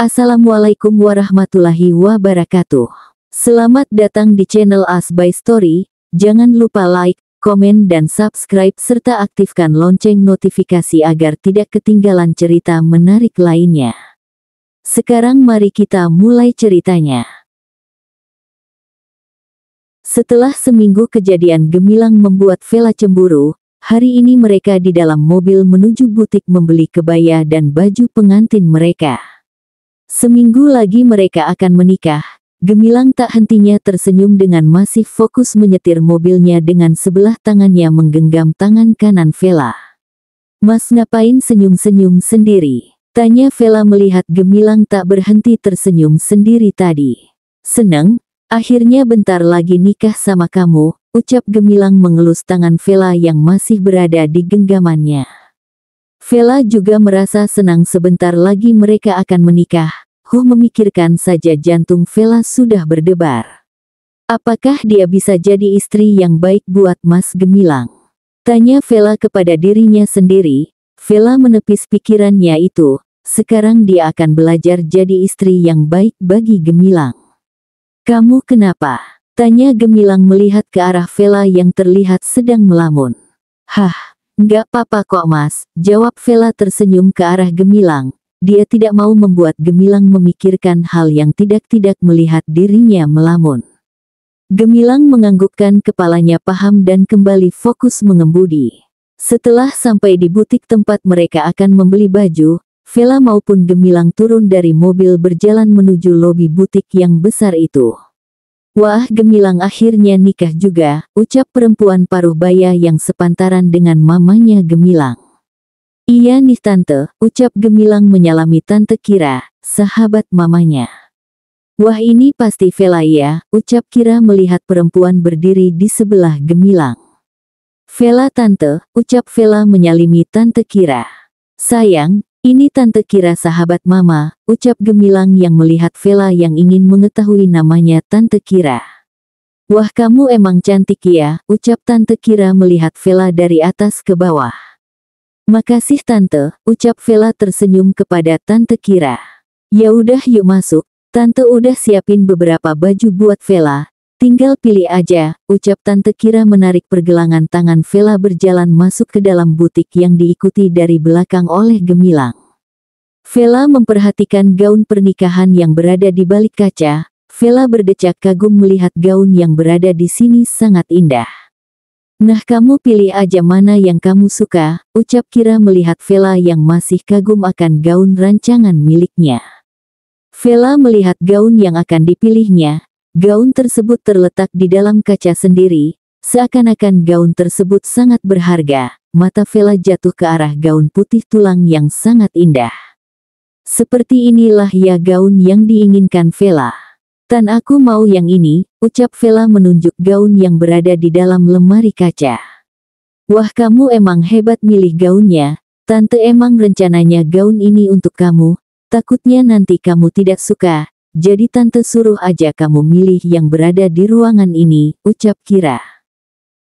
Assalamualaikum warahmatullahi wabarakatuh. Selamat datang di channel As by Story. Jangan lupa like, komen dan subscribe serta aktifkan lonceng notifikasi agar tidak ketinggalan cerita menarik lainnya. Sekarang mari kita mulai ceritanya. Setelah seminggu kejadian gemilang membuat Vela cemburu, hari ini mereka di dalam mobil menuju butik membeli kebaya dan baju pengantin mereka. Seminggu lagi mereka akan menikah. Gemilang tak hentinya tersenyum dengan masih fokus menyetir mobilnya dengan sebelah tangannya menggenggam tangan kanan Vela. "Mas ngapain senyum-senyum sendiri?" tanya Vela melihat Gemilang tak berhenti tersenyum sendiri tadi. "Seneng, akhirnya bentar lagi nikah sama kamu," ucap Gemilang mengelus tangan Vela yang masih berada di genggamannya. Vela juga merasa senang sebentar lagi mereka akan menikah. Memikirkan saja jantung Vela sudah berdebar. Apakah dia bisa jadi istri yang baik buat Mas Gemilang? Tanya Vela kepada dirinya sendiri. Vela menepis pikirannya itu. Sekarang dia akan belajar jadi istri yang baik bagi Gemilang. "Kamu kenapa?" tanya Gemilang melihat ke arah Vela yang terlihat sedang melamun. "Hah, nggak apa-apa kok Mas," jawab Vela tersenyum ke arah Gemilang. Dia tidak mau membuat Gemilang memikirkan hal yang tidak melihat dirinya melamun. Gemilang menganggukkan kepalanya paham dan kembali fokus mengemudi. Setelah sampai di butik tempat mereka akan membeli baju, Vela maupun Gemilang turun dari mobil berjalan menuju lobi butik yang besar itu. "Wah, Gemilang akhirnya nikah juga," ucap perempuan paruh baya yang sepantaran dengan mamanya Gemilang. "Iya nih tante," ucap Gemilang menyalami tante Kira, sahabat mamanya. "Wah ini pasti Vela ya," ucap Kira melihat perempuan berdiri di sebelah Gemilang. "Vela tante," ucap Vela menyalimi tante Kira. "Sayang, ini tante Kira sahabat mama," ucap Gemilang yang melihat Vela yang ingin mengetahui namanya tante Kira. "Wah kamu emang cantik ya," ucap tante Kira melihat Vela dari atas ke bawah. "Makasih tante," ucap Vela tersenyum kepada tante Kira. "Ya udah yuk masuk, tante udah siapin beberapa baju buat Vela, tinggal pilih aja," ucap tante Kira menarik pergelangan tangan Vela berjalan masuk ke dalam butik yang diikuti dari belakang oleh Gemilang. Vela memperhatikan gaun pernikahan yang berada di balik kaca. Vela berdecak kagum melihat gaun yang berada di sini sangat indah. "Nah kamu pilih aja mana yang kamu suka," ucap Kira melihat Vela yang masih kagum akan gaun rancangan miliknya. Vela melihat gaun yang akan dipilihnya. Gaun tersebut terletak di dalam kaca sendiri, seakan-akan gaun tersebut sangat berharga. Mata Vela jatuh ke arah gaun putih tulang yang sangat indah. "Seperti inilah ya gaun yang diinginkan Vela. Tan aku mau yang ini," ucap Vela menunjuk gaun yang berada di dalam lemari kaca. "Wah kamu emang hebat milih gaunnya, tante emang rencananya gaun ini untuk kamu, takutnya nanti kamu tidak suka, jadi tante suruh aja kamu milih yang berada di ruangan ini," ucap Kira.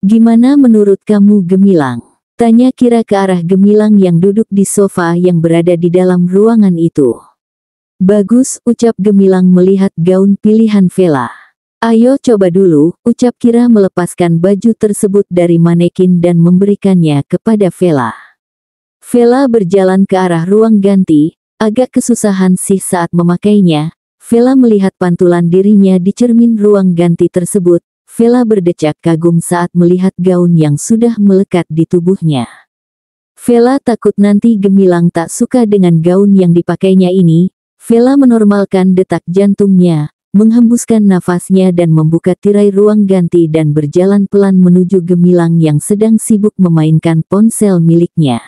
"Gimana menurut kamu Gemilang?" tanya Kira ke arah Gemilang yang duduk di sofa yang berada di dalam ruangan itu. "Bagus," ucap Gemilang melihat gaun pilihan Vela. "Ayo coba dulu," ucap Kira melepaskan baju tersebut dari manekin dan memberikannya kepada Vela. Vela berjalan ke arah ruang ganti, agak kesusahan sih saat memakainya. Vela melihat pantulan dirinya di cermin ruang ganti tersebut. Vela berdecak kagum saat melihat gaun yang sudah melekat di tubuhnya. Vela takut nanti Gemilang tak suka dengan gaun yang dipakainya ini. Vela menormalkan detak jantungnya, menghembuskan nafasnya dan membuka tirai ruang ganti dan berjalan pelan menuju Gemilang yang sedang sibuk memainkan ponsel miliknya.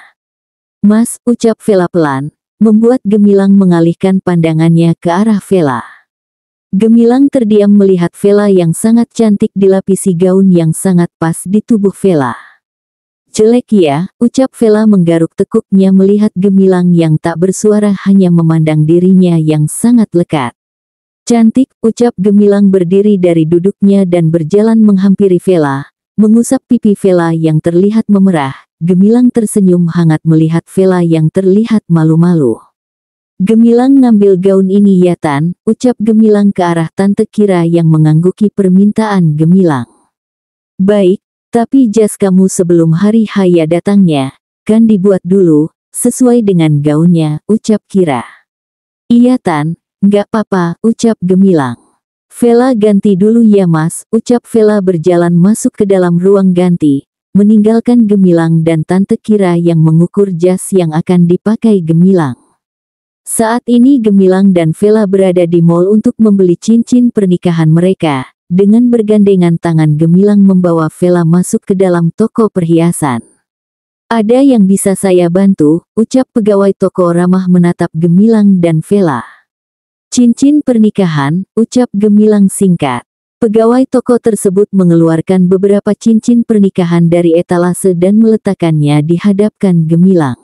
"Mas," ucap Vela pelan, membuat Gemilang mengalihkan pandangannya ke arah Vela. Gemilang terdiam melihat Vela yang sangat cantik dilapisi gaun yang sangat pas di tubuh Vela. "Jelek ya," ucap Vela menggaruk tekuknya melihat Gemilang yang tak bersuara hanya memandang dirinya yang sangat lekat. "Cantik," ucap Gemilang berdiri dari duduknya dan berjalan menghampiri Vela, mengusap pipi Vela yang terlihat memerah. Gemilang tersenyum hangat melihat Vela yang terlihat malu-malu. Gemilang ngambil gaun ini ya Tan, ucap Gemilang ke arah Tante Kira yang mengangguki permintaan Gemilang. Baik, tapi jas kamu sebelum hari Haya datangnya, kan dibuat dulu, sesuai dengan gaunnya, ucap Kira. Iya Tan, nggak apa-apa, ucap Gemilang. Vela ganti dulu ya Mas, ucap Vela berjalan masuk ke dalam ruang ganti, meninggalkan Gemilang dan Tante Kira yang mengukur jas yang akan dipakai Gemilang. Saat ini Gemilang dan Vela berada di mall untuk membeli cincin pernikahan mereka. Dengan bergandengan tangan Gemilang membawa Vela masuk ke dalam toko perhiasan. Ada yang bisa saya bantu, ucap pegawai toko ramah menatap Gemilang dan Vela. Cincin pernikahan, ucap Gemilang singkat. Pegawai toko tersebut mengeluarkan beberapa cincin pernikahan dari etalase dan meletakkannya di hadapan Gemilang.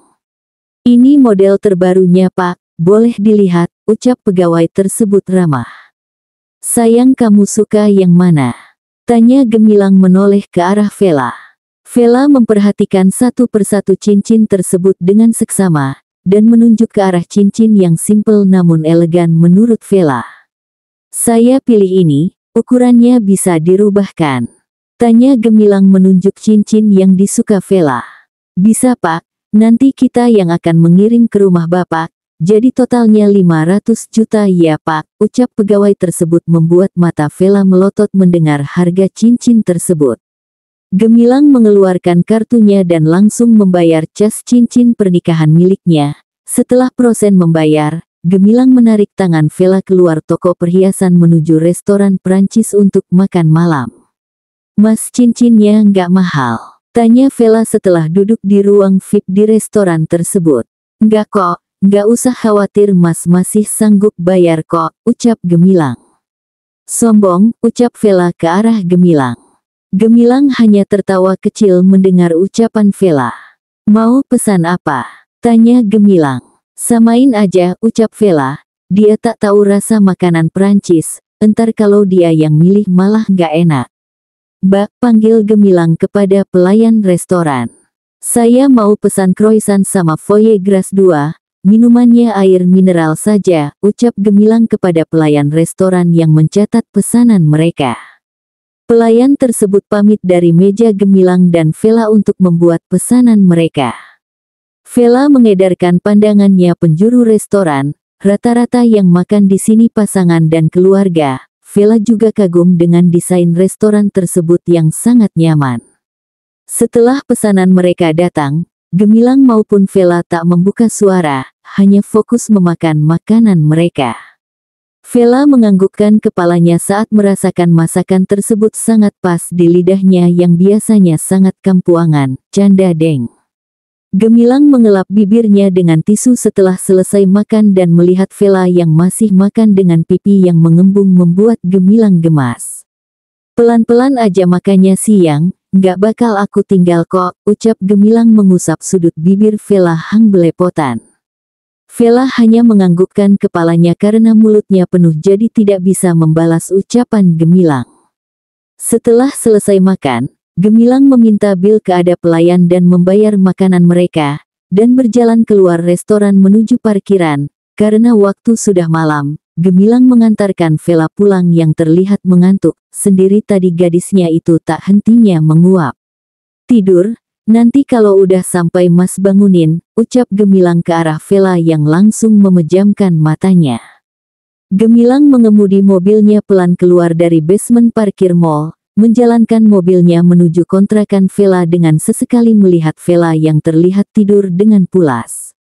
Ini model terbarunya Pak, boleh dilihat, ucap pegawai tersebut ramah. Sayang kamu suka yang mana? Tanya Gemilang menoleh ke arah Vela. Vela memperhatikan satu persatu cincin tersebut dengan seksama, dan menunjuk ke arah cincin yang simpel namun elegan menurut Vela. Saya pilih ini, ukurannya bisa dirubahkan. Tanya Gemilang menunjuk cincin yang disuka Vela. Bisa Pak, nanti kita yang akan mengirim ke rumah Bapak. Jadi totalnya 500 juta ya Pak, ucap pegawai tersebut membuat mata Vela melotot mendengar harga cincin tersebut. Gemilang mengeluarkan kartunya dan langsung membayar cas cincin pernikahan miliknya. Setelah proses membayar, Gemilang menarik tangan Vela keluar toko perhiasan menuju restoran Prancis untuk makan malam. Mas cincinnya nggak mahal? Tanya Vela setelah duduk di ruang VIP di restoran tersebut. Nggak kok. Nggak usah khawatir Mas masih sanggup bayar kok, ucap Gemilang. Sombong, ucap Vela ke arah Gemilang. Gemilang hanya tertawa kecil mendengar ucapan Vela. Mau pesan apa? Tanya Gemilang. Samain aja, ucap Vela. Dia tak tahu rasa makanan Prancis, entar kalau dia yang milih malah nggak enak. Mbak, panggil Gemilang kepada pelayan restoran. Saya mau pesan croissant sama foie gras 2. Minumannya air mineral saja, ucap Gemilang kepada pelayan restoran yang mencatat pesanan mereka. Pelayan tersebut pamit dari meja Gemilang dan Vela untuk membuat pesanan mereka. Vela mengedarkan pandangannya penjuru restoran, rata-rata yang makan di sini pasangan dan keluarga. Vela juga kagum dengan desain restoran tersebut yang sangat nyaman. Setelah pesanan mereka datang, Gemilang maupun Vela tak membuka suara, hanya fokus memakan makanan mereka. Vela menganggukkan kepalanya saat merasakan masakan tersebut sangat pas di lidahnya yang biasanya sangat kampuangan, canda Deng. Gemilang mengelap bibirnya dengan tisu setelah selesai makan dan melihat Vela yang masih makan dengan pipi yang mengembung membuat Gemilang gemas. Pelan-pelan aja makannya siang. Nggak bakal aku tinggal kok, ucap Gemilang mengusap sudut bibir Vela hang belepotan. Vela hanya menganggukkan kepalanya karena mulutnya penuh jadi tidak bisa membalas ucapan Gemilang. Setelah selesai makan, Gemilang meminta bil ke ada pelayan dan membayar makanan mereka, dan berjalan keluar restoran menuju parkiran. Karena waktu sudah malam, Gemilang mengantarkan Vela pulang yang terlihat mengantuk, sendiri tadi gadisnya itu tak hentinya menguap. Tidur, nanti kalau udah sampai Mas bangunin, ucap Gemilang ke arah Vela yang langsung memejamkan matanya. Gemilang mengemudi mobilnya pelan keluar dari basement parkir mall, menjalankan mobilnya menuju kontrakan Vela dengan sesekali melihat Vela yang terlihat tidur dengan pulas.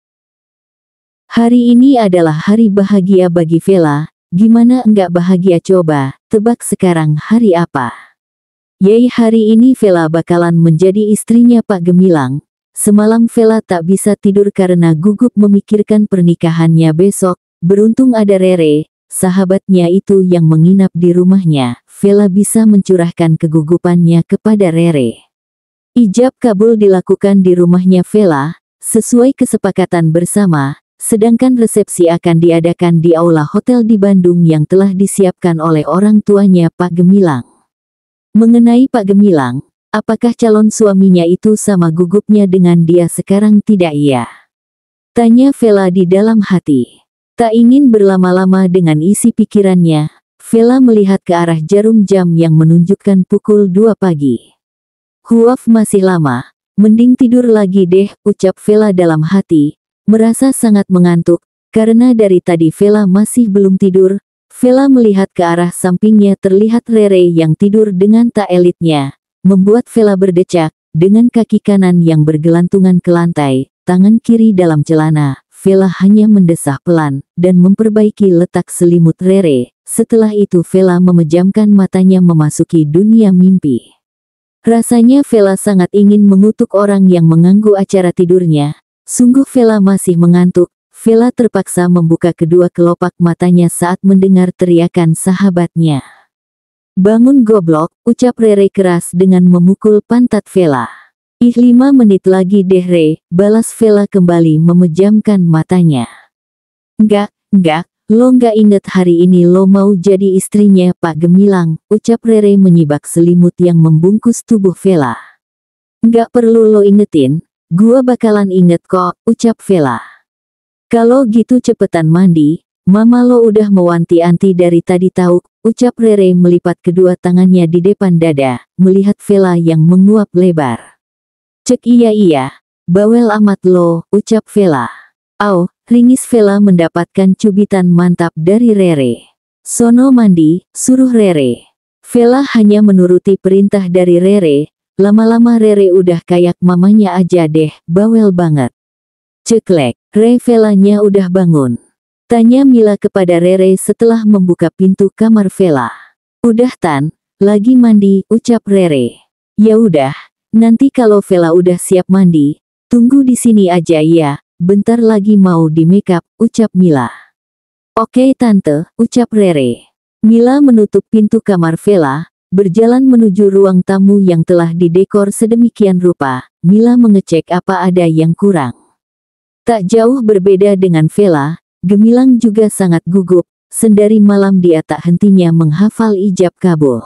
Hari ini adalah hari bahagia bagi Vela, gimana enggak bahagia coba, tebak sekarang hari apa? Yeay, hari ini Vela bakalan menjadi istrinya Pak Gemilang. Semalam Vela tak bisa tidur karena gugup memikirkan pernikahannya besok, beruntung ada Rere, sahabatnya itu yang menginap di rumahnya, Vela bisa mencurahkan kegugupannya kepada Rere. Ijab kabul dilakukan di rumahnya Vela, sesuai kesepakatan bersama. Sedangkan resepsi akan diadakan di aula hotel di Bandung yang telah disiapkan oleh orang tuanya Pak Gemilang. Mengenai Pak Gemilang, apakah calon suaminya itu sama gugupnya dengan dia sekarang? Tidak iya. Tanya Vela di dalam hati. Tak ingin berlama-lama dengan isi pikirannya, Vela melihat ke arah jarum jam yang menunjukkan pukul 2 pagi. Huaf, masih lama, mending tidur lagi deh, ucap Vela dalam hati, merasa sangat mengantuk, karena dari tadi Vela masih belum tidur. Vela melihat ke arah sampingnya, terlihat Rere yang tidur dengan tak elitnya, membuat Vela berdecak, dengan kaki kanan yang bergelantungan ke lantai, tangan kiri dalam celana. Vela hanya mendesah pelan, dan memperbaiki letak selimut Rere. Setelah itu Vela memejamkan matanya memasuki dunia mimpi. Rasanya Vela sangat ingin mengutuk orang yang mengganggu acara tidurnya. Sungguh Vela masih mengantuk. Vela terpaksa membuka kedua kelopak matanya saat mendengar teriakan sahabatnya. "Bangun goblok," ucap Rere keras dengan memukul pantat Vela. "Ih, 5 menit lagi deh Re," balas Vela kembali memejamkan matanya. Enggak, lo nggak inget hari ini lo mau jadi istrinya Pak Gemilang," ucap Rere menyibak selimut yang membungkus tubuh Vela. "Nggak perlu lo ingetin, gua bakalan inget kok," ucap Vela. "Kalau gitu cepetan mandi, mama lo udah mewanti-wanti dari tadi tahu," ucap Rere melipat kedua tangannya di depan dada, melihat Vela yang menguap lebar. "Cek iya, bawel amat lo," ucap Vela. "Au," ringis Vela mendapatkan cubitan mantap dari Rere. "Sono mandi," suruh Rere. Vela hanya menuruti perintah dari Rere, lama-lama Rere udah kayak mamanya aja deh, bawel banget. "Ceklek, Re, Velanya udah bangun?" tanya Mila kepada Rere setelah membuka pintu kamar Vela. "Udah Tan, lagi mandi," ucap Rere. "Ya udah. Nanti kalau Vela udah siap mandi, tunggu di sini aja ya, bentar lagi mau di makeup," ucap Mila. "Oke Tante," ucap Rere. Mila menutup pintu kamar Vela, berjalan menuju ruang tamu yang telah didekor sedemikian rupa. Mila mengecek apa ada yang kurang. Tak jauh berbeda dengan Vela, Gemilang juga sangat gugup, sendari malam dia tak hentinya menghafal ijab kabul.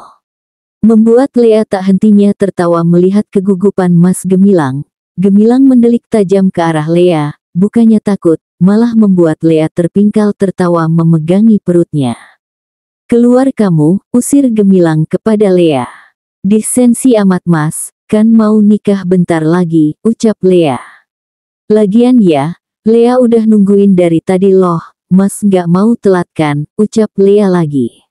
Membuat Lea tak hentinya tertawa melihat kegugupan Mas Gemilang. Gemilang mendelik tajam ke arah Lea, bukannya takut, malah membuat Lea terpingkal tertawa memegangi perutnya. "Keluar kamu," usir Gemilang kepada Lea. "Disensi amat Mas, kan mau nikah bentar lagi," ucap Lea. "Lagian ya, Lea udah nungguin dari tadi loh, Mas nggak mau telat kan," ucap Lea lagi.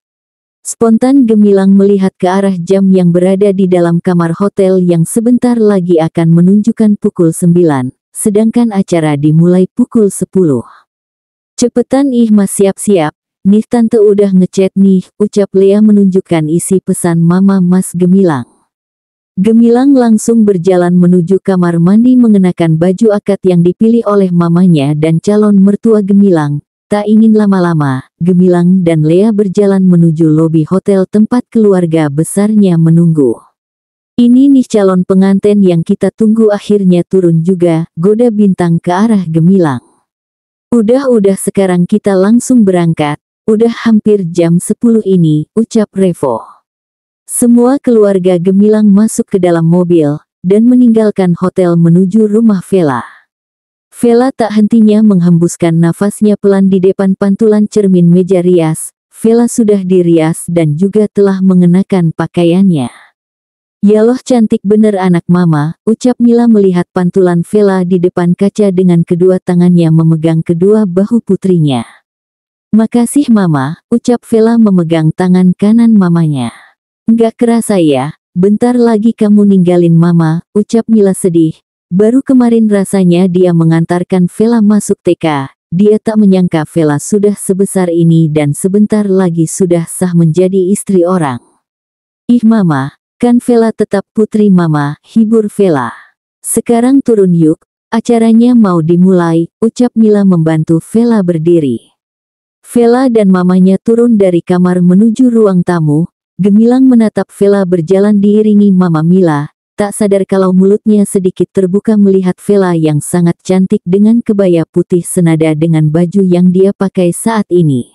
Spontan Gemilang melihat ke arah jam yang berada di dalam kamar hotel yang sebentar lagi akan menunjukkan pukul 9, sedangkan acara dimulai pukul 10. "Cepetan ih Mas, siap-siap, nih Tante udah ngechat nih," ucap Lea menunjukkan isi pesan mama Mas Gemilang. Gemilang langsung berjalan menuju kamar mandi mengenakan baju akad yang dipilih oleh mamanya dan calon mertua Gemilang. Tak ingin lama-lama, Gemilang dan Lea berjalan menuju lobi hotel tempat keluarga besarnya menunggu. "Ini nih calon pengantin yang kita tunggu akhirnya turun juga," goda Bintang ke arah Gemilang. Udah sekarang kita langsung berangkat, udah hampir jam 10 ini," ucap Revo. Semua keluarga Gemilang masuk ke dalam mobil, dan meninggalkan hotel menuju rumah Vela. Vela tak hentinya menghembuskan nafasnya pelan di depan pantulan cermin meja rias. Vela sudah dirias dan juga telah mengenakan pakaiannya. "Yaloh, cantik bener anak mama," ucap Mila melihat pantulan Vela di depan kaca dengan kedua tangannya memegang kedua bahu putrinya. "Makasih mama," ucap Vela memegang tangan kanan mamanya. "Nggak kerasa ya, bentar lagi kamu ninggalin mama," ucap Mila sedih. Baru kemarin rasanya dia mengantarkan Vela masuk TK, dia tak menyangka Vela sudah sebesar ini dan sebentar lagi sudah sah menjadi istri orang. "Ih mama, kan Vela tetap putri mama," hibur Vela. "Sekarang turun yuk, acaranya mau dimulai," ucap Mila membantu Vela berdiri. Vela dan mamanya turun dari kamar menuju ruang tamu. Gemilang menatap Vela berjalan diiringi mama Mila. Tak sadar kalau mulutnya sedikit terbuka melihat Vela yang sangat cantik dengan kebaya putih senada dengan baju yang dia pakai saat ini.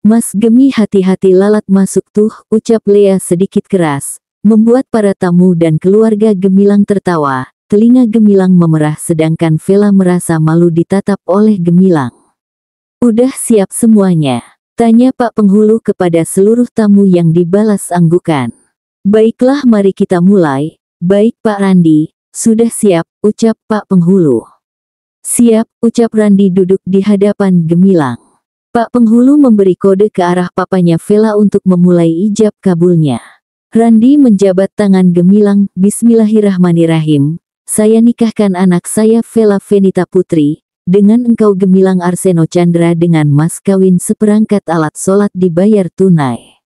"Mas Gemi, hati-hati lalat masuk tuh," ucap Lea sedikit keras, membuat para tamu dan keluarga Gemilang tertawa. Telinga Gemilang memerah sedangkan Vela merasa malu ditatap oleh Gemilang. Udah siap semuanya? Tanya Pak Penghulu kepada seluruh tamu yang dibalas anggukan. Baiklah, mari kita mulai. Baik Pak Randi, sudah siap, ucap Pak Penghulu. Siap, ucap Randi duduk di hadapan Gemilang. Pak Penghulu memberi kode ke arah papanya Vela untuk memulai ijab kabulnya. Randi menjabat tangan Gemilang, Bismillahirrahmanirrahim. Saya nikahkan anak saya Vela Venita Putri dengan engkau Gemilang Arseno Chandra dengan mas kawin seperangkat alat sholat dibayar tunai.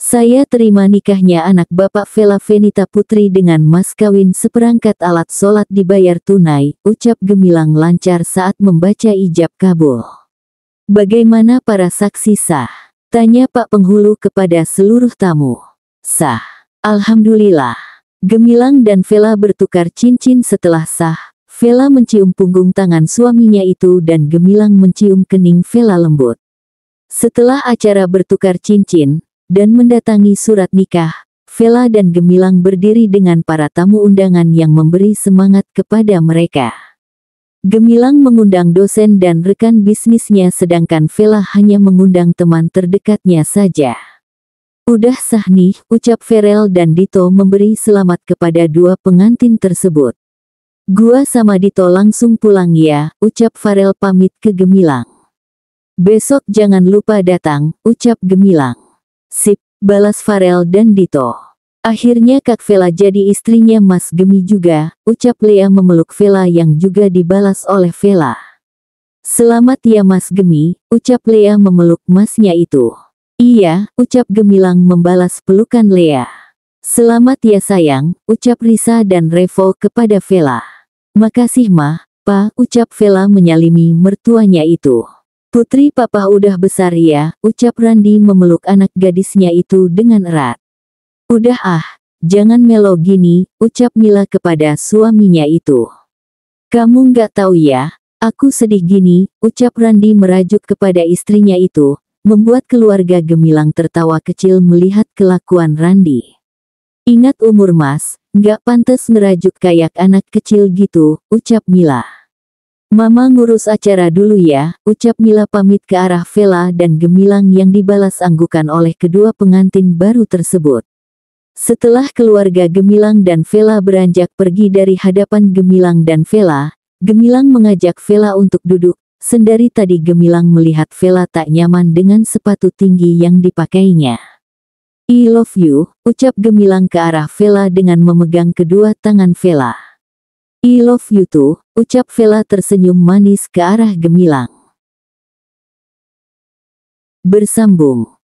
Saya terima nikahnya anak Bapak Vela Venita Putri dengan mas kawin seperangkat alat sholat dibayar tunai, ucap Gemilang lancar saat membaca ijab kabul. Bagaimana para saksi sah? Tanya Pak Penghulu kepada seluruh tamu. Sah. Alhamdulillah. Gemilang dan Vela bertukar cincin setelah sah. Vela mencium punggung tangan suaminya itu dan Gemilang mencium kening Vela lembut. Setelah acara bertukar cincin dan mendatangi surat nikah, Vela dan Gemilang berdiri dengan para tamu undangan yang memberi semangat kepada mereka. Gemilang mengundang dosen dan rekan bisnisnya sedangkan Vela hanya mengundang teman terdekatnya saja. Udah sah nih, ucap Verel dan Dito memberi selamat kepada dua pengantin tersebut. Gua sama Dito langsung pulang ya, ucap Farel pamit ke Gemilang. Besok jangan lupa datang, ucap Gemilang. Sip, balas Farel dan Dito. Akhirnya Kak Vela jadi istrinya Mas Gemi juga, ucap Lea memeluk Vela yang juga dibalas oleh Vela. Selamat ya Mas Gemi, ucap Lea memeluk masnya itu. Iya, ucap Gemilang membalas pelukan Lea. Selamat ya sayang, ucap Risa dan Revo kepada Vela. Makasih mah, Pa, ucap Vela menyalimi mertuanya itu. Putri papa udah besar ya, ucap Randi memeluk anak gadisnya itu dengan erat. Udah ah, jangan melo gini, ucap Mila kepada suaminya itu. Kamu nggak tahu ya, aku sedih gini, ucap Randi merajuk kepada istrinya itu, membuat keluarga Gemilang tertawa kecil melihat kelakuan Randi. Ingat umur mas, nggak pantas ngerajuk kayak anak kecil gitu, ucap Mila. Mama ngurus acara dulu ya, ucap Mila pamit ke arah Vela dan Gemilang yang dibalas anggukan oleh kedua pengantin baru tersebut. Setelah keluarga Gemilang dan Vela beranjak pergi dari hadapan Gemilang dan Vela, Gemilang mengajak Vela untuk duduk, sendari tadi Gemilang melihat Vela tak nyaman dengan sepatu tinggi yang dipakainya. I love you, ucap Gemilang ke arah Vela dengan memegang kedua tangan Vela. I love you too, ucap Vela tersenyum manis ke arah Gemilang. Bersambung.